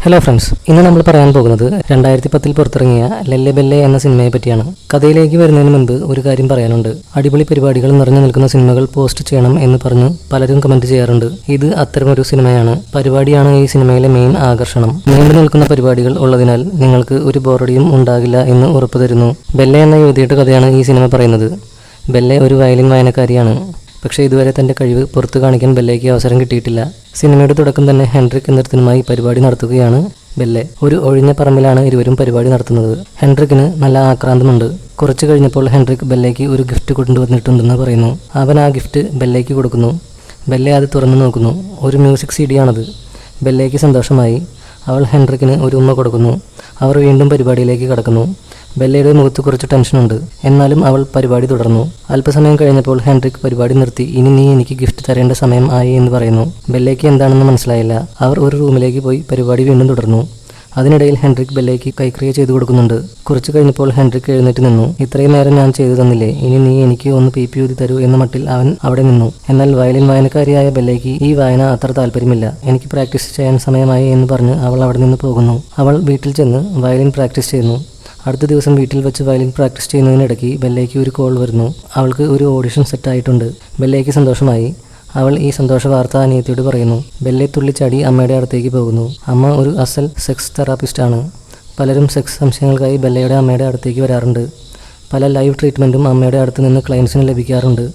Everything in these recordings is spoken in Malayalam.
ഹലോ ഫ്രണ്ട്സ്, ഇന്ന് നമ്മൾ പറയാൻ പോകുന്നത് 2010 പുറത്തിറങ്ങിയ ലെല്ലെ ബെല്ലെ എന്ന സിനിമയെ പറ്റിയാണ്. കഥയിലേക്ക് വരുന്നതിന് മുൻപ് ഒരു കാര്യം പറയാനുണ്ട്. അടിപൊളി പരിപാടികൾ നിറഞ്ഞു നിൽക്കുന്ന സിനിമകൾ പോസ്റ്റ് ചെയ്യണം എന്ന് പറഞ്ഞ് പലരും കമന്റ് ചെയ്യാറുണ്ട്. ഇത് അത്തരമൊരു സിനിമയാണ്. പരിപാടിയാണ് ഈ സിനിമയിലെ മെയിൻ ആകർഷണം. നീണ്ടു നിൽക്കുന്ന പരിപാടികൾ ഉള്ളതിനാൽ നിങ്ങൾക്ക് ഒരു ബോറടിയും ഉണ്ടാകില്ല എന്ന് ഉറപ്പു തരുന്നു. ബെല്ലെ എന്ന യുവതിയുടെ കഥയാണ് ഈ സിനിമ പറയുന്നത്. ബെല്ലെ ഒരു വയലിൻ വായനക്കാരിയാണ്. പക്ഷേ ഇതുവരെ തന്റെ കഴിവ് പുറത്തു കാണിക്കാൻ ബെല്ലയ്ക്ക് അവസരം കിട്ടിയിട്ടില്ല. സിനിമയുടെ തുടക്കം തന്നെ ഹെൻഡ്രിക് എന്നൊരുത്തനുമായി പരിപാടി നടത്തുകയാണ് ബെല്ലെ. ഒരു ഒഴിഞ്ഞ പറമ്പിലാണ് ഇരുവരും പരിപാടി നടത്തുന്നത്. ഹെൻഡ്രിക്കിന് നല്ല ആക്രാന്തമുണ്ട്. കുറച്ചു കഴിഞ്ഞപ്പോൾ ഹെൻഡ്രിക് ബെല്ലയ്ക്ക് ഒരു ഗിഫ്റ്റ് കൊണ്ടുവന്നിട്ടുണ്ടെന്ന് പറയുന്നു. അവൻ ആ ഗിഫ്റ്റ് ബെല്ലയ്ക്ക് കൊടുക്കുന്നു. ബെല്ലെ അത് തുറന്നു നോക്കുന്നു. ഒരു മ്യൂസിക് CD ആണത്. ബെല്ലയ്ക്ക് സന്തോഷമായി. അവൾ ഹെൻഡ്രിക്കിന് ഒരു ഉമ്മ കൊടുക്കുന്നു. അവർ വീണ്ടും പരിപാടിയിലേക്ക് കടക്കുന്നു. ബെല്ലയുടെ മുഖത്ത് കുറച്ച് ടെൻഷനുണ്ട്. എന്നാലും അവൾ പരിപാടി തുടർന്നു. അല്പസമയം കഴിഞ്ഞപ്പോൾ ഹെൻഡ്രിക് പരിപാടി നിർത്തി. ഇനി നീ എനിക്ക് ഗിഫ്റ്റ് തരേണ്ട സമയം ആയി എന്ന് പറയുന്നു. ബെല്ലയ്ക്ക് എന്താണെന്ന് മനസ്സിലായില്ല. അവർ ഒരു റൂമിലേക്ക് പോയി പരിപാടി വീണ്ടും തുടർന്നു. അതിനിടയിൽ ഹെൻഡ്രിക് ബെല്ലയ്ക്ക് കൈക്രിയ ചെയ്തു കൊടുക്കുന്നുണ്ട്. കുറച്ചു കഴിഞ്ഞപ്പോൾ ഹെൻഡ്രിക് എഴുന്നേറ്റ് നിന്നു. ഇത്രയും നേരം ഞാൻ ചെയ്തു തന്നില്ലേ, ഇനി നീ എനിക്ക് ഒന്ന് പീപ്പി ഊതി തരൂ എന്ന മട്ടിൽ അവൻ അവിടെ നിന്നു. എന്നാൽ വയലിൻ വായനക്കാരിയായ ബെല്ലയ്ക്ക് ഈ വായന അത്ര താല്പര്യമില്ല. എനിക്ക് പ്രാക്ടീസ് ചെയ്യാൻ സമയമായി എന്ന് പറഞ്ഞ് അവൾ അവിടെ നിന്ന് പോകുന്നു. അവൾ വീട്ടിൽ ചെന്ന് വയലിൻ പ്രാക്ടീസ് ചെയ്യുന്നു. അടുത്ത ദിവസം വീട്ടിൽ വെച്ച് വയലിൻ പ്രാക്ടീസ് ചെയ്യുന്നതിനിടയ്ക്ക് ബെല്ലയ്ക്ക് ഒരു കോൾ വരുന്നു. അവൾക്ക് ഒരു ഓഡിഷൻ സെറ്റ് ആയിട്ടുണ്ട്. ബെല്ലയ്ക്ക് സന്തോഷമായി. അവൾ ഈ സന്തോഷ വാർത്ത അനിയത്തിയോട് പറയുന്നു. ബെല്ലെ തുള്ളിച്ചാടി അമ്മയുടെ അടുത്തേക്ക് പോകുന്നു. അമ്മ ഒരു അസൽ സെക്സ് തെറാപ്പിസ്റ്റ് ആണ്. പലരും സെക്സ് സംശയങ്ങൾക്കായി ബെല്ലയുടെ അമ്മയുടെ അടുത്തേക്ക് വരാറുണ്ട്. പല ലൈവ് ട്രീറ്റ്മെൻറ്റും അമ്മയുടെ അടുത്ത് നിന്ന് ക്ലയൻസിന് ലഭിക്കാറുണ്ട്.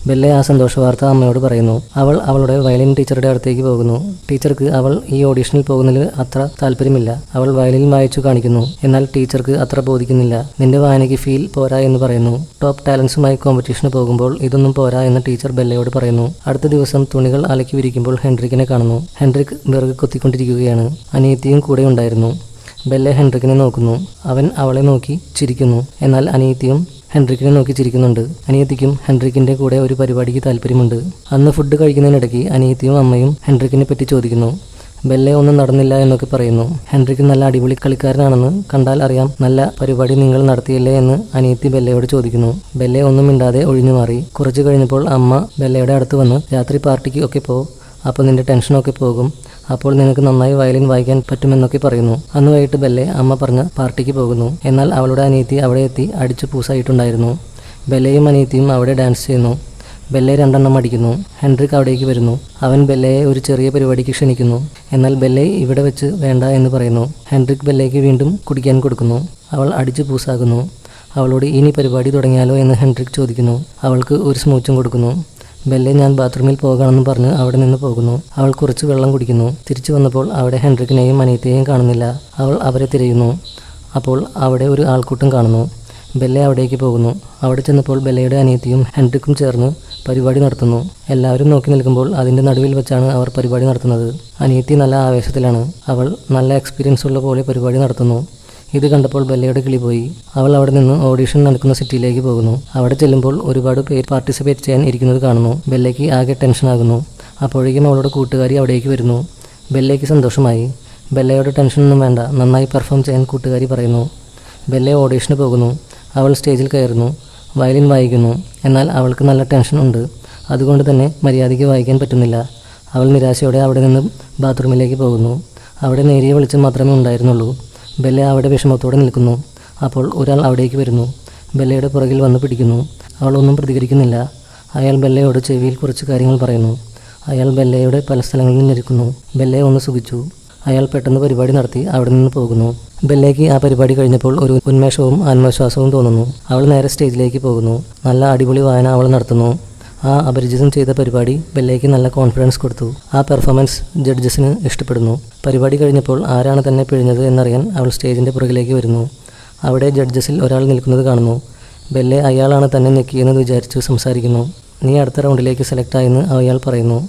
ബെല്ലെ ആ സന്തോഷ വാർത്ത അമ്മയോട് പറയുന്നു. അവൾ അവളുടെ വയലിൻ ടീച്ചറുടെ അടുത്തേക്ക് പോകുന്നു. ടീച്ചർക്ക് അവൾ ഈ ഓഡീഷനിൽ പോകുന്നതിൽ അത്ര താല്പര്യമില്ല. അവൾ വയലിൻ വായിച്ചു കാണിക്കുന്നു. എന്നാൽ ടീച്ചർക്ക് അത്ര ബോധിക്കുന്നില്ല. നിന്റെ വായനയ്ക്ക് ഫീൽ പോരാ എന്ന് പറയുന്നു. ടോപ്പ് ടാലൻസുമായി കോമ്പറ്റീഷന് പോകുമ്പോൾ ഇതൊന്നും പോരാ എന്ന് ടീച്ചർ ബെല്ലയോട് പറയുന്നു. അടുത്ത ദിവസം തുണികൾ അലക്കി വിരിക്കുമ്പോൾ ഹെൻഡ്രിക്കിനെ കാണുന്നു. ഹെൻഡ്രിക് വിറക് കൊത്തിക്കൊണ്ടിരിക്കുകയാണ്. അനിയത്തിയും കൂടെ ഉണ്ടായിരുന്നു. ബെല്ലെ ഹെൻഡ്രിക്കിനെ നോക്കുന്നു. അവൻ അവളെ നോക്കി ചിരിക്കുന്നു. എന്നാൽ അനിയത്തിയും ഹെൻഡ്രിക്കിനെ നോക്കി ചിരിക്കുന്നുണ്ട്. അനിയത്തിക്കും ഹെൻഡ്രിക്കിന്റെ കൂടെ ഒരു പരിപാടിക്ക് താല്പര്യമുണ്ട്. അന്ന് ഫുഡ് കഴിക്കുന്നതിനിടയ്ക്ക് അനിയത്തിയും അമ്മയും ഹെൻഡ്രിക്കിനെ പറ്റി ചോദിക്കുന്നു. ബെല്ലെ ഒന്നും നടന്നില്ല എന്നൊക്കെ പറയുന്നു. ഹെൻഡ്രിക്ക് നല്ല അടിപൊളി കളിക്കാരനാണെന്ന് കണ്ടാൽ അറിയാം. നല്ല പരിപാടി നിങ്ങൾ നടത്തിയില്ലേ എന്ന് അനിയത്തി ബെല്ലയോട് ചോദിക്കുന്നു. ബെല്ലെ ഒന്നും മിണ്ടാതെ ഒഴിഞ്ഞു മാറി. കുറച്ചു കഴിഞ്ഞപ്പോൾ അമ്മ ബെല്ലയുടെ അടുത്ത് വന്ന് രാത്രി പാർട്ടിക്ക് ഒക്കെ പോ, അപ്പോൾ നിന്റെ ടെൻഷനൊക്കെ പോകും. അപ്പോൾ നിനക്ക് നന്നായി വയലിൻ വായിക്കാൻ പറ്റുമെന്നൊക്കെ പറയുന്നു. അന്ന് വൈകിട്ട് ബെല്ലെ അമ്മ പറഞ്ഞ പാർട്ടിക്ക് പോകുന്നു. എന്നാൽ അവളുടെ അനിയത്തി അവിടെ എത്തി അടിച്ചു പൂസായിട്ടുണ്ടായിരുന്നു. ബെല്ലയും അനിയത്തിയും അവിടെ ഡാൻസ് ചെയ്യുന്നു. ബെല്ലെ 2 എണ്ണം അടിക്കുന്നു. ഹെൻഡ്രിക് അവിടേക്ക് വരുന്നു. അവൻ ബെല്ലയെ ഒരു ചെറിയ പരിപാടിക്ക് ക്ഷണിക്കുന്നു. എന്നാൽ ബെല്ലെ ഇവിടെ വെച്ച് വേണ്ട എന്ന് പറയുന്നു. ഹെൻഡ്രിക് ബെല്ലയ്ക്ക് വീണ്ടും കുടിക്കാൻ കൊടുക്കുന്നു. അവൾ അടിച്ചു പൂസാകുന്നു. അവളോട് ഇനി പരിപാടി തുടങ്ങിയാലോ എന്ന് ഹെൻഡ്രിക് ചോദിക്കുന്നു. അവൾക്ക് ഒരു സ്മൂച്ചും കൊടുക്കുന്നു. ബെല്ലെ ഞാൻ ബാത്റൂമിൽ പോകണമെന്ന് പറഞ്ഞ് അവിടെ നിന്ന് പോകുന്നു. അവൾ കുറച്ച് വെള്ളം കുടിക്കുന്നു. തിരിച്ചു വന്നപ്പോൾ അവിടെ ഹെൻഡ്രിക്കിനെയും അനിയത്തിയെയും കാണുന്നില്ല. അവൾ അവരെ തിരയുന്നു. അപ്പോൾ അവിടെ ഒരു ആൾക്കൂട്ടം കാണുന്നു. ബെല്ലെ അവിടേക്ക് പോകുന്നു. അവിടെ ചെന്നപ്പോൾ ബെല്ലയുടെ അനിയത്തിയും ഹെൻഡ്രിക്കും ചേർന്ന് പരിപാടി നടത്തുന്നു. എല്ലാവരും നോക്കി നിൽക്കുമ്പോൾ അതിൻ്റെ നടുവിൽ വെച്ചാണ് അവർ പരിപാടി നടത്തുന്നത്. അനിയത്തി നല്ല ആവേശത്തിലാണ്. അവൾ നല്ല എക്സ്പീരിയൻസ് ഉള്ള പോലെ പരിപാടി നടത്തുന്നു. ഇത് കണ്ടപ്പോൾ ബെല്ലയുടെ കിളി പോയി. അവൾ അവിടെ നിന്ന് ഓഡീഷൻ നടക്കുന്ന സിറ്റിയിലേക്ക് പോകുന്നു. അവിടെ ചെല്ലുമ്പോൾ ഒരുപാട് പേര് പാർട്ടിസിപ്പേറ്റ് ചെയ്യാൻ ഇരിക്കുന്നത് കാണുന്നു. ബെല്ലയ്ക്ക് ആകെ ടെൻഷനാകുന്നു. അപ്പോഴേക്കും അവളുടെ കൂട്ടുകാരി അവിടേക്ക് വരുന്നു. ബെല്ലയ്ക്ക് സന്തോഷമായി. ബെല്ലയുടെ ടെൻഷനൊന്നും വേണ്ട, നന്നായി പെർഫോം ചെയ്യാൻ കൂട്ടുകാരി പറയുന്നു. ബെല്ലെ ഓഡീഷന് പോകുന്നു. അവൾ സ്റ്റേജിൽ കയറുന്നു. വയലിൻ വായിക്കുന്നു. എന്നാൽ അവൾക്ക് നല്ല ടെൻഷൻ ഉണ്ട്. അതുകൊണ്ട് തന്നെ മര്യാദയ്ക്ക് വായിക്കാൻ പറ്റുന്നില്ല. അവൾ നിരാശയോടെ അവിടെ നിന്ന് ബാത്റൂമിലേക്ക് പോകുന്നു. അവിടെ നേരിയ വെളിച്ചം മാത്രമേ ഉണ്ടായിരുന്നുള്ളൂ. ബെല്ലെ അവിടെ വിഷമത്തോടെ നിൽക്കുന്നു. അപ്പോൾ ഒരാൾ അവിടേക്ക് വരുന്നു. ബെല്ലയുടെ പുറകിൽ വന്ന് പിടിക്കുന്നു. അവൾ ഒന്നും പ്രതികരിക്കുന്നില്ല. അയാൾ ബെല്ലയോട് ചെവിയിൽ കുറച്ച് കാര്യങ്ങൾ പറയുന്നു. അയാൾ ബെല്ലയുടെ പല സ്ഥലങ്ങളിൽ ഞെരുക്കുന്നു. ബെല്ലെ ഒന്ന് സുഖിച്ചു. അയാൾ പെട്ടെന്ന് പരിപാടി നടത്തി അവിടെ നിന്ന് പോകുന്നു. ബെല്ലയ്ക്ക് ആ പരിപാടി കഴിഞ്ഞപ്പോൾ ഒരു ഉന്മേഷവും ആത്മവിശ്വാസവും തോന്നുന്നു. അവൾ നേരെ സ്റ്റേജിലേക്ക് പോകുന്നു. നല്ല അടിപൊളി വായന അവൾ നടത്തുന്നു. ആ അപരിചിതം ചെയ്ത പരിപാടി ബെല്ലയ്ക്ക് നല്ല കോൺഫിഡൻസ് കൊടുത്തു. ആ പെർഫോമൻസ് ജഡ്ജസിന് ഇഷ്ടപ്പെടുന്നു. പരിപാടി കഴിഞ്ഞപ്പോൾ ആരാണ് തന്നെ പിഴിഞ്ഞത് എന്നറിയാൻ അവൾ സ്റ്റേജിൻ്റെ പുറകിലേക്ക് വരുന്നു. അവിടെ ജഡ്ജസിൽ ഒരാൾ നിൽക്കുന്നത് കാണുന്നു. ബെല്ലെ അയാളാണ് തന്നെ ഞെക്കിയെന്ന് വിചാരിച്ചു സംസാരിക്കുന്നു. നീ അടുത്ത റൗണ്ടിലേക്ക് സെലക്ട് ആയെന്ന് അയാൾ പറയുന്നു.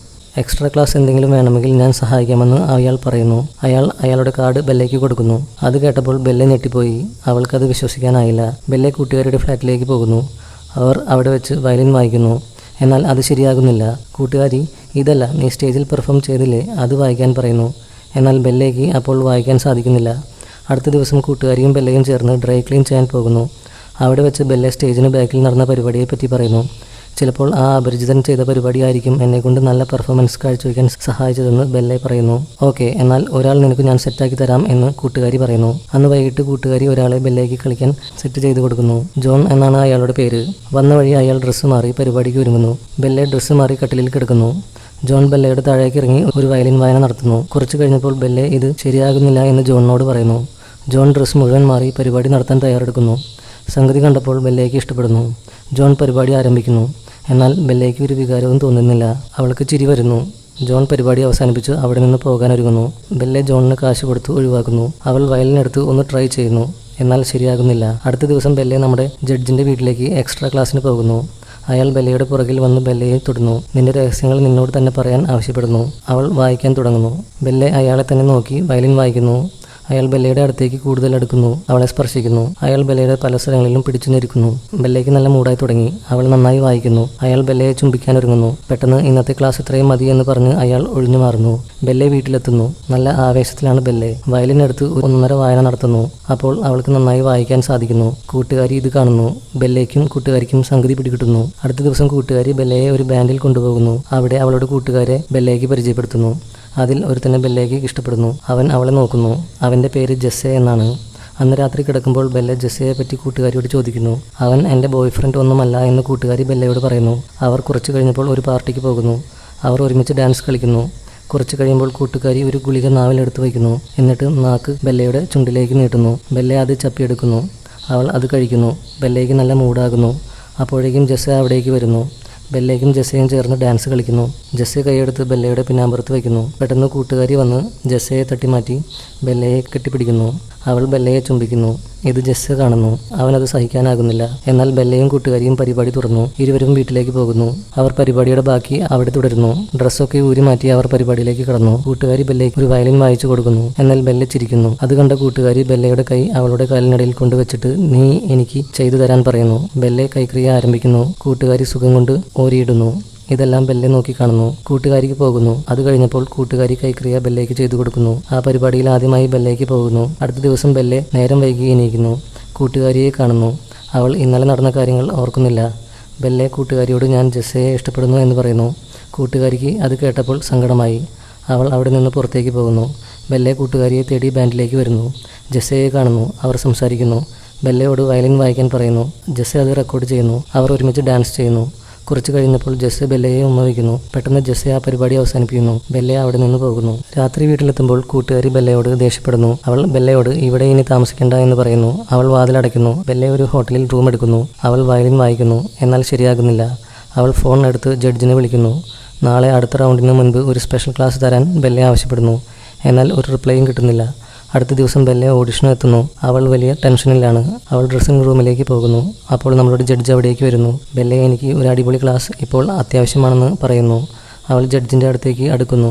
എക്സ്ട്രാ ക്ലാസ് എന്തെങ്കിലും വേണമെങ്കിൽ ഞാൻ സഹായിക്കാമെന്ന് അയാൾ പറയുന്നു. അയാൾ അയാളുടെ കാർഡ് ബെല്ലയ്ക്ക് കൊടുക്കുന്നു. അത് കേട്ടപ്പോൾ ബെല്ലെ ഞെട്ടിപ്പോയി. അവൾക്കത് വിശ്വസിക്കാനായില്ല. ബെല്ലെ കൂട്ടുകാരുടെ ഫ്ലാറ്റിലേക്ക് പോകുന്നു. അവർ അവിടെ വെച്ച് വയലിൻ വായിക്കുന്നു. എന്നാൽ അത് ശരിയാകുന്നില്ല. കൂട്ടുകാരി, ഇതല്ല നീ സ്റ്റേജിൽ പെർഫോം ചെയ്തില്ലേ, അത് വായിക്കാൻ പറയുന്നു. എന്നാൽ ബെല്ലയ്ക്ക് അപ്പോൾ വായിക്കാൻ സാധിക്കുന്നില്ല. അടുത്ത ദിവസം കൂട്ടുകാരിയും ബെല്ലയും ചേർന്ന് ഡ്രൈ ക്ലീൻ ചെയ്യാൻ പോകുന്നു. അവിടെ വെച്ച് ബെല്ലെ സ്റ്റേജിന് ബാക്കിൽ നടന്ന പരിപാടിയെപ്പറ്റി പറയുന്നു. ചിലപ്പോൾ ആ അപരിചിതൻ ചെയ്ത പരിപാടിയായിരിക്കും എന്നെക്കൊണ്ട് നല്ല പെർഫോമൻസ് കാഴ്ചവെക്കാൻ സഹായിച്ചതെന്ന് ബെല്ലെ പറയുന്നു. ഓക്കെ, എന്നാൽ ഒരാൾ നിനക്ക് ഞാൻ സെറ്റാക്കി തരാം എന്ന് കൂട്ടുകാരി പറയുന്നു. അന്ന് വൈകിട്ട് കൂട്ടുകാരി ഒരാളെ ബെല്ലേക്ക് കളിക്കാൻ സെറ്റ് ചെയ്ത് കൊടുക്കുന്നു. ജോൺ എന്നാണ് അയാളുടെ പേര്. വന്ന വഴി അയാൾ ഡ്രസ്സ് മാറി പരിപാടിക്ക് ഒരുങ്ങുന്നു. ബെല്ലെ ഡ്രസ്സ് മാറി കട്ടിലിൽ കിടക്കുന്നു. ജോൺ ബെല്ലയുടെ താഴേക്ക് ഇറങ്ങി ഒരു വയലിൻ വായന നടത്തുന്നു. കുറച്ചു കഴിഞ്ഞപ്പോൾ ബെല്ലെ ഇത് ശരിയാകുന്നില്ല എന്ന് ജോണിനോട് പറയുന്നു. ജോൺ ഡ്രസ്സ് മുഴുവൻ മാറി പരിപാടി നടത്താൻ തയ്യാറെടുക്കുന്നു. സംഗതി കണ്ടപ്പോൾ ബെല്ലേക്ക് ഇഷ്ടപ്പെടുന്നു. ജോൺ പരിപാടി ആരംഭിക്കുന്നു. എന്നാൽ ബെല്ലേക്ക് ഒരു വികാരവും തോന്നുന്നില്ല. അവൾക്ക് ചിരി വരുന്നു. ജോൺ പരിപാടി അവസാനിപ്പിച്ച് അവിടെ നിന്ന് പോകാൻ ഒരുങ്ങുന്നു. ബെല്ലെ ജോണിന് കാശ് കൊടുത്ത് ഒഴിവാക്കുന്നു. അവൾ വയലിനെടുത്ത് ഒന്ന് ട്രൈ ചെയ്യുന്നു. എന്നാൽ ശരിയാകുന്നില്ല. അടുത്ത ദിവസം ബെല്ലെ നമ്മുടെ ജഡ്ജിൻ്റെ വീട്ടിലേക്ക് എക്സ്ട്രാ ക്ലാസ്സിന് പോകുന്നു. അയാൾ ബെല്ലയുടെ പുറകിൽ വന്ന് ബെല്ലയെ തൊടുന്നു. നിന്റെ രഹസ്യങ്ങൾ നിന്നോട് തന്നെ പറയാൻ ആവശ്യപ്പെടുന്നു. അവൾ വായിക്കാൻ തുടങ്ങുന്നു. ബെല്ലെ അയാളെ തന്നെ നോക്കി വയലിൻ വായിക്കുന്നു. അയാൾ ബെല്ലയുടെ അടുത്തേക്ക് കൂടുതൽ അടുക്കുന്നു. അവളെ സ്പർശിക്കുന്നു. അയാൾ ബെല്ലയുടെ പല സ്ഥലങ്ങളിലും പിടിച്ചു ഞെരിക്കുന്നു. ബെല്ലയ്ക്ക് നല്ല മൂടായി തുടങ്ങി. അവൾ നന്നായി വായിക്കുന്നു. അയാൾ ബെല്ലയെ ചുംബിക്കാൻ ഒരുങ്ങുന്നു. പെട്ടെന്ന് ഇന്നത്തെ ക്ലാസ് ഇത്രയും മതി എന്ന് പറഞ്ഞ് അയാൾ ഒഴിഞ്ഞു മാറുന്നു. ബെല്ലെ വീട്ടിലെത്തുന്നു. നല്ല ആവേശത്തിലാണ് ബെല്ലെ. വയലിനെടുത്ത് 1.5 വായന നടത്തുന്നു. അപ്പോൾ അവൾക്ക് നന്നായി വായിക്കാൻ സാധിക്കുന്നു. കൂട്ടുകാരി ഇത് കാണുന്നു. ബെല്ലയ്ക്കും കൂട്ടുകാരിക്കും സംഗതി പിടികിട്ടുന്നു. അടുത്ത ദിവസം കൂട്ടുകാരി ബെല്ലയെ ഒരു ബാൻഡിൽ കൊണ്ടുപോകുന്നു. അവിടെ അവളുടെ കൂട്ടുകാരെ ബെല്ലയ്ക്ക് പരിചയപ്പെടുത്തുന്നു. അതിൽ ഒരുത്തന്നെ ബെല്ലയ്ക്ക് ഇഷ്ടപ്പെടുന്നു. അവൻ അവളെ നോക്കുന്നു. അവൻ്റെ പേര് ജെസ്സെ എന്നാണ്. അന്ന് രാത്രി കിടക്കുമ്പോൾ ബെല്ല ജെസ്സയെ പറ്റി കൂട്ടുകാരിയോട് ചോദിക്കുന്നു. അവൻ എൻ്റെ ബോയ് ഫ്രണ്ട് ഒന്നുമല്ല എന്ന് കൂട്ടുകാരി ബെല്ലയോട് പറയുന്നു. അവർ കുറച്ച് കഴിഞ്ഞപ്പോൾ ഒരു പാർട്ടിക്ക് പോകുന്നു. അവർ ഒരുമിച്ച് ഡാൻസ് കളിക്കുന്നു. കുറച്ച് കഴിയുമ്പോൾ കൂട്ടുകാരി ഒരു ഗുളിക നാവിലെടുത്ത് വയ്ക്കുന്നു. എന്നിട്ട് നാക്ക് ബെല്ലയുടെ ചുണ്ടിലേക്ക് നീട്ടുന്നു. ബെല്ല അത് ചപ്പിയെടുക്കുന്നു. അവൾ അത് കഴിക്കുന്നു. ബെല്ലയ്ക്ക് നല്ല മൂടാകുന്നു. അപ്പോഴേക്കും ജെസ്സെ അവിടേക്ക് വരുന്നു. ബെല്ലയ്ക്കും ജെസ്സയും ചേർന്ന് ഡാൻസ് കളിക്കുന്നു. ജെസ്സെ കൈയെടുത്ത് ബെല്ലയുടെ പിന്നാമ്പുറത്ത് വയ്ക്കുന്നു. പെട്ടെന്ന് കൂട്ടുകാരി വന്ന് ജെസ്സയെ തട്ടിമാറ്റി ബെല്ലയെ കെട്ടിപ്പിടിക്കുന്നു. അവൾ ബെല്ലയെ ചുംബിക്കുന്നു. ഇത് ജെസ്സെ കാണുന്നു. അവനത് സഹിക്കാനാകുന്നില്ല. എന്നാൽ ബെല്ലയും കൂട്ടുകാരിയും പരിപാടി തുറന്നു. ഇരുവരും വീട്ടിലേക്ക് പോകുന്നു. അവർ പരിപാടിയുടെ ബാക്കി അവിടെ തുടരുന്നു. ഡ്രസ്സൊക്കെ ഊരി മാറ്റി അവർ പരിപാടിയിലേക്ക് കടന്നു. കൂട്ടുകാരി ബെല്ലയ്ക്ക് ഒരു വയലിൻ വായിച്ചു കൊടുക്കുന്നു. എന്നാൽ ബെല്ല ചിരിക്കുന്നു. അത് കണ്ട കൂട്ടുകാരി ബെല്ലയുടെ കൈ അവളുടെ കാലിനിടയിൽ കൊണ്ടുവച്ചിട്ട് നീ എനിക്ക് ചെയ്തു തരാൻ പറയുന്നു. ബെല്ലെ കൈക്രിയ ആരംഭിക്കുന്നു. കൂട്ടുകാരി സുഖം കൊണ്ട് ഓരിയിടുന്നു. ഇതെല്ലാം ബെല്ലെ നോക്കി കാണുന്നു. കൂട്ടുകാരിക്ക് പോകുന്നു. അത് കഴിഞ്ഞപ്പോൾ കൂട്ടുകാരി കൈക്രിയ ബെല്ലേക്ക് ചെയ്തു കൊടുക്കുന്നു. ആ പരിപാടിയിൽ ആദ്യമായി ബെല്ലേക്ക് പോകുന്നു. അടുത്ത ദിവസം ബെല്ലെ നേരം വൈകി എണീക്കുന്നു. കൂട്ടുകാരിയെ കാണുന്നു. അവൾ ഇന്നലെ നടന്ന കാര്യങ്ങൾ ഓർക്കുന്നില്ല. ബെല്ലെ കൂട്ടുകാരിയോട് ഞാൻ ജെസ്സയെ ഇഷ്ടപ്പെടുന്നു എന്ന് പറയുന്നു. കൂട്ടുകാരിക്ക് അത് കേട്ടപ്പോൾ സങ്കടമായി. അവൾ അവിടെ നിന്ന് പുറത്തേക്ക് പോകുന്നു. ബെല്ലെ കൂട്ടുകാരിയെ തേടി ബാൻഡിലേക്ക് വരുന്നു. ജെസ്സയെ കാണുന്നു. അവർ സംസാരിക്കുന്നു. ബെല്ലയോട് വയലിൻ വായിക്കാൻ പറയുന്നു. ജെസ്സെ അത് റെക്കോർഡ് ചെയ്യുന്നു. അവർ ഒരുമിച്ച് ഡാൻസ് ചെയ്യുന്നു. കുറച്ച് കഴിഞ്ഞപ്പോൾ ജെസ്സെ ബെല്ലയെ ഉമ്മ വയ്ക്കുന്നു. പെട്ടെന്ന് ജെസ്സെ ആ പരിപാടി അവസാനിപ്പിക്കുന്നു. ബെല്ലെ അവിടെ നിന്ന് പോകുന്നു. രാത്രി വീട്ടിലെത്തുമ്പോൾ കൂട്ടുകാരി ബെല്ലയോട് ദേഷ്യപ്പെടുന്നു. അവൾ ബെല്ലയോട് ഇവിടെ ഇനി താമസിക്കേണ്ട എന്ന് പറയുന്നു. അവൾ വാതിലടയ്ക്കുന്നു. ബെല്ലെ ഒരു ഹോട്ടലിൽ റൂം എടുക്കുന്നു. അവൾ വയലിൻ വായിക്കുന്നു. എന്നാൽ ശരിയാകുന്നില്ല. അവൾ ഫോൺ എടുത്ത് ജഡ്ജിനെ വിളിക്കുന്നു. നാളെ അടുത്ത റൗണ്ടിന് മുൻപ് ഒരു സ്പെഷ്യൽ ക്ലാസ് തരാൻ ബെല്ലെ ആവശ്യപ്പെടുന്നു. എന്നാൽ ഒരു റിപ്ലൈയും കിട്ടുന്നില്ല. അടുത്ത ദിവസം ബെല്ലെ ഓഡിഷന് എത്തുന്നു. അവൾ വലിയ ടെൻഷനിലാണ്. അവൾ ഡ്രസ്സിംഗ് റൂമിലേക്ക് പോകുന്നു. അപ്പോൾ നമ്മളുടെ ജഡ്ജ് അവിടേക്ക് വരുന്നു. ബെല്ലെ എനിക്ക് ഒരു അടിപൊളി ക്ലാസ് ഇപ്പോൾ അത്യാവശ്യമാണെന്ന് പറയുന്നു. അവൾ ജഡ്ജിൻ്റെ അടുത്തേക്ക് അടുക്കുന്നു.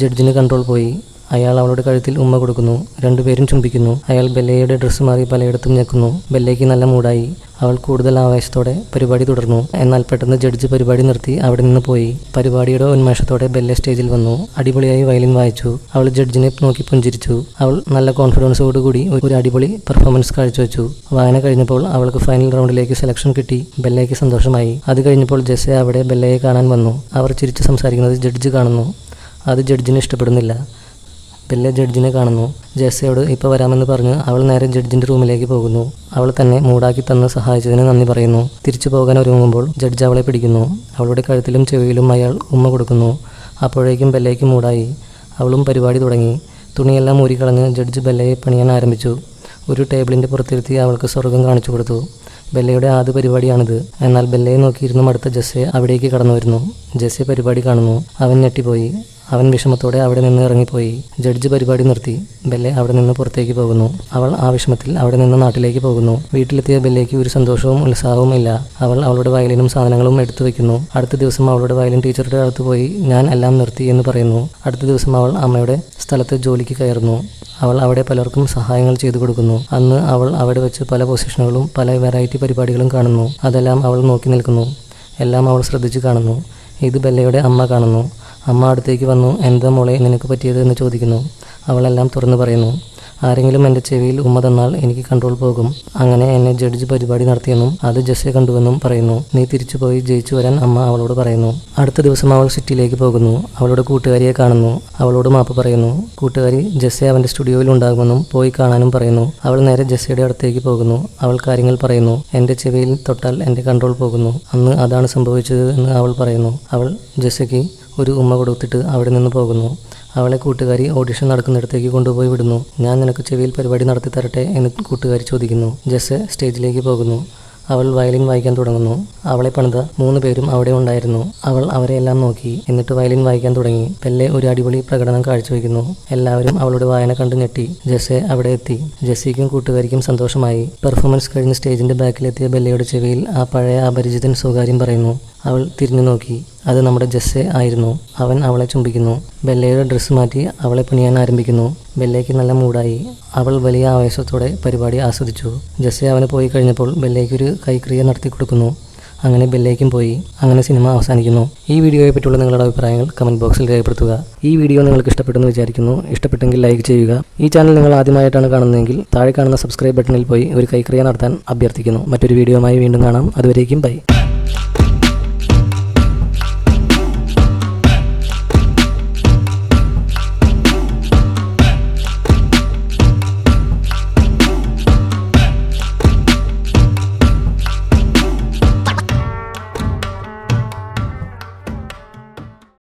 ജഡ്ജിന് കൺട്രോൾ പോയി. അയാൾ അവളുടെ കഴുത്തിൽ ഉമ്മ കൊടുക്കുന്നു. രണ്ടുപേരും ചുംബിക്കുന്നു. അയാൾ ബെല്ലയുടെ ഡ്രസ്സ് മാറി പലയിടത്തും ഞെക്കുന്നു. ബെല്ലയ്ക്ക് നല്ല മൂടായി. അവൾ കൂടുതൽ ആവേശത്തോടെ പരിപാടി തുടർന്നു. എന്നാൽ പെട്ടെന്ന് ജഡ്ജ് പരിപാടി നിർത്തി അവിടെ നിന്ന് പോയി. പരിപാടിയുടെ ഉന്മേഷത്തോടെ ബെല്ലെ സ്റ്റേജിൽ വന്നു. അടിപൊളിയായി വയലിൻ വായിച്ചു. അവൾ ജഡ്ജിനെ നോക്കി പുഞ്ചിരിച്ചു. അവൾ നല്ല കോൺഫിഡൻസോടുകൂടി ഒരു അടിപൊളി പെർഫോമൻസ് കാഴ്ചവെച്ചു. വായന കഴിഞ്ഞപ്പോൾ അവൾക്ക് ഫൈനൽ റൗണ്ടിലേക്ക് സെലക്ഷൻ കിട്ടി. ബെല്ലയ്ക്ക് സന്തോഷമായി. അത് കഴിഞ്ഞപ്പോൾ ജെസ്സെ അവിടെ ബെല്ലയെ കാണാൻ വന്നു. അവർ ചിരിച്ച് സംസാരിക്കുന്നത് ജഡ്ജ് കാണുന്നു. അത് ജഡ്ജിന് ഇഷ്ടപ്പെടുന്നില്ല. ബെല്ലെ ജഡ്ജിനെ കാണുന്നു. ജെസ്സയോട് ഇപ്പോൾ വരാമെന്ന് പറഞ്ഞ് അവൾ നേരെ ജഡ്ജിൻ്റെ റൂമിലേക്ക് പോകുന്നു. അവൾ തന്നെ മൂടാക്കി തന്ന് സഹായിച്ചതിന് നന്ദി പറയുന്നു. തിരിച്ചു പോകാൻ ഒരുങ്ങുമ്പോൾ ജഡ്ജ് അവളെ പിടിക്കുന്നു. അവളുടെ കഴുത്തിലും ചെവിയിലും അയാൾ ഉമ്മ കൊടുക്കുന്നു. അപ്പോഴേക്കും ബെല്ലയ്ക്ക് മൂടായി. അവളും പരിപാടി തുടങ്ങി. തുണിയെല്ലാം ഊരിക്കളഞ്ഞ് ജഡ്ജ് ബെല്ലയെ പണിയാൻ ആരംഭിച്ചു. ഒരു ടേബിളിൻ്റെ പുറത്തിരുത്തി അവൾക്ക് സ്വർഗം കാണിച്ചു കൊടുത്തു. ബെല്ലയുടെ ആദ്യ പരിപാടിയാണിത്. എന്നാൽ ബെല്ലയെ നോക്കിയിരുന്നും അടുത്ത ജെസ്സെ അവിടേക്ക് കടന്നു വരുന്നു. ജെസ്സെ പരിപാടി കാണുന്നു. അവൻ ഞെട്ടിപ്പോയി. അവൻ വിഷമത്തോടെ അവിടെ നിന്ന് ഇറങ്ങിപ്പോയി. ജഡ്ജ് പരിപാടി നിർത്തി. ബെല്ലെ അവിടെ നിന്ന് പുറത്തേക്ക് പോകുന്നു. അവൾ ആ വിഷമത്തിൽ അവിടെ നിന്ന് നാട്ടിലേക്ക് പോകുന്നു. വീട്ടിലെത്തിയ ബെല്ലയ്ക്ക് ഒരു സന്തോഷവും ഉത്സാഹവും ഇല്ല. അവൾ അവളുടെ വയലിനും സാധനങ്ങളും എടുത്തു വയ്ക്കുന്നു. അടുത്ത ദിവസം അവളുടെ വയലിൻ ടീച്ചറുടെ അടുത്ത് പോയി ഞാൻ എല്ലാം നിർത്തി എന്ന് പറയുന്നു. അടുത്ത ദിവസം അവൾ അമ്മയുടെ സ്ഥലത്ത് ജോലിക്ക് കയറുന്നു. അവൾ അവിടെ പലർക്കും സഹായങ്ങൾ ചെയ്തു കൊടുക്കുന്നു. അന്ന് അവൾ അവിടെ വെച്ച് പല പൊസിഷനുകളും പല വെറൈറ്റി പരിപാടികളും കാണുന്നു. അതെല്ലാം അവൾ നോക്കി നിൽക്കുന്നു. എല്ലാം അവൾ ശ്രദ്ധിച്ച് കാണുന്നു. ഇത് ബെല്ലയുടെ അമ്മ കാണുന്നു. അമ്മ അടുത്തേക്ക് വന്നു എന്താ മോളെ നിനക്ക് പറ്റിയത് എന്ന് ചോദിക്കുന്നു. അവളെല്ലാം തുറന്നു പറയുന്നു. ആരെങ്കിലും എൻ്റെ ചെവിയിൽ ഉമ്മ തന്നാൽ എനിക്ക് കൺട്രോൾ പോകും. അങ്ങനെ എന്നെ ജഡ്ജ് പരിപാടി നടത്തിയെന്നും അത് ജെസ്സെ കണ്ടുവെന്നും പറയുന്നു. നീ തിരിച്ചുപോയി ജയിച്ചു വരാൻ അമ്മ അവളോട് പറയുന്നു. അടുത്ത ദിവസം അവൾ സിറ്റിയിലേക്ക് പോകുന്നു. അവളുടെ കൂട്ടുകാരിയെ കാണുന്നു. അവളോട് മാപ്പ് പറയുന്നു. കൂട്ടുകാരി ജെസ്സെ അവൻ്റെ സ്റ്റുഡിയോയിൽ ഉണ്ടാകുമെന്നും പോയി കാണാനും പറയുന്നു. അവൾ നേരെ ജെസ്സയുടെ അടുത്തേക്ക് പോകുന്നു. അവൾ കാര്യങ്ങൾ പറയുന്നു. എൻ്റെ ചെവിയിൽ തൊട്ടാൽ എൻ്റെ കൺട്രോൾ പോകുന്നു. അന്ന് അതാണ് സംഭവിച്ചത് എന്ന് അവൾ പറയുന്നു. അവൾ ജെസ്സയ്ക്ക് ഒരു ഉമ്മ കൊടുത്തിട്ട് അവിടെ നിന്ന് പോകുന്നു. അവളെ കൂട്ടുകാരി ഓഡിഷൻ നടക്കുന്നിടത്തേക്ക് കൊണ്ടുപോയി വിടുന്നു. ഞാൻ നിനക്ക് ചെവിയിൽ പരിപാടി നടത്തി തരട്ടെ എന്ന് കൂട്ടുകാരി ചോദിക്കുന്നു. ജെസ്സെ സ്റ്റേജിലേക്ക് പോകുന്നു. അവൾ വയലിൻ വായിക്കാൻ തുടങ്ങുന്നു. അവളെ പണിത 3 പേരും അവിടെ ഉണ്ടായിരുന്നു. അവൾ അവരെയെല്ലാം നോക്കി. എന്നിട്ട് വയലിൻ വായിക്കാൻ തുടങ്ങി. ബെല്ലെ ഒരു അടിപൊളി പ്രകടനം കാഴ്ചവെക്കുന്നു. എല്ലാവരും അവളുടെ വായന കണ്ടു ഞെട്ടി. ജെസ്സെ അവിടെ എത്തി. ജെസ്സിക്കും കൂട്ടുകാരിക്കും സന്തോഷമായി. പെർഫോമൻസ് കഴിഞ്ഞ് സ്റ്റേജിന്റെ ബാക്കിലെത്തിയ ബെല്ലയുടെ ചെവിയിൽ ആ പഴയ അപരിചിതൻ സ്വകാര്യം പറയുന്നു. അവൾ തിരിഞ്ഞു നോക്കി. അത് നമ്മുടെ ജെസ്സെ ആയിരുന്നു. അവൻ അവളെ ചുംബിക്കുന്നു. ബെല്ലയുടെ ഡ്രസ്സ് മാറ്റി അവളെ പണിയാൻ ആരംഭിക്കുന്നു. ബെല്ലയ്ക്ക് നല്ല മൂഡായി. അവൾ വലിയ ആവേശത്തോടെ പരിപാടി ആസ്വദിച്ചു. ജെസ്സെ അവന് പോയി കഴിഞ്ഞപ്പോൾ ബെല്ലയ്ക്ക് ഒരു കൈക്രിയ നടത്തി കൊടുക്കുന്നു. അങ്ങനെ ബെല്ലയ്ക്കും പോയി. അങ്ങനെ സിനിമ അവസാനിക്കുന്നു. ഈ വീഡിയോയെ പറ്റിയുള്ള നിങ്ങളുടെ അഭിപ്രായങ്ങൾ കമൻറ്റ് ബോക്സിൽ രേഖപ്പെടുത്തുക. ഈ വീഡിയോ നിങ്ങൾക്ക് ഇഷ്ടപ്പെട്ടെന്ന് വിചാരിക്കുന്നു. ഇഷ്ടപ്പെട്ടെങ്കിൽ ലൈക്ക് ചെയ്യുക. ഈ ചാനൽ നിങ്ങൾ ആദ്യമായിട്ടാണ് കാണുന്നതെങ്കിൽ താഴെ കാണുന്ന സബ്സ്ക്രൈബ് ബട്ടണിൽ പോയി ഒരു കൈക്രിയ നടത്താൻ അഭ്യർത്ഥിക്കുന്നു. മറ്റൊരു വീഡിയോയുമായി വീണ്ടും കാണാം. അതുവരേക്കും ബൈ.